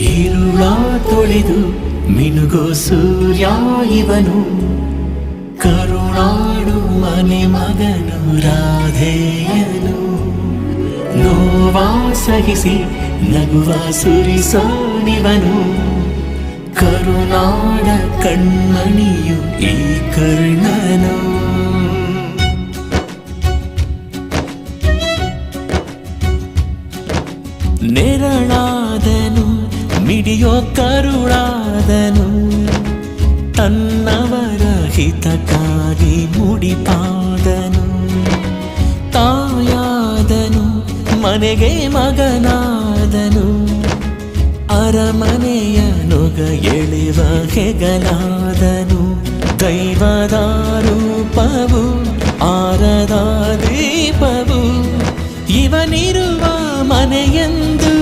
ഇരുള ತೊಳೆದು ಮಿನುಗೋ ಸೂರ್ಯ ಇವನು ಕರುಣಾಡು ಮನೆ ಮಗನು ರಾಧೆಯನು ನೋವಾ ಸಹಿಸಿ ನಗುವ ಸುರಿಸೋನಿವನು ಕರುನಾಡ ಕಣ್ಮಣಿಯು ಈ ಕರ್ಣನು ನೆರಳಾದನು ಮಿಡಿಯೋ ಕರುಳಾದನು ತನ್ನವರ ಹಿತಕ್ಕಾಗಿ ಮುಡಿಪಾದನು ತಾಯಾದನು ಮನೆಗೆ ಮಗನಾದನು ಅರಮನೆಯ ನೊಗ ಎಳೆವ ಹೆಗಲಾದನು ದೈವದ ರೂಪವು ಆರದ ದೀಪವು ಇವನಿರುವ ಮನೆಯೆಂದು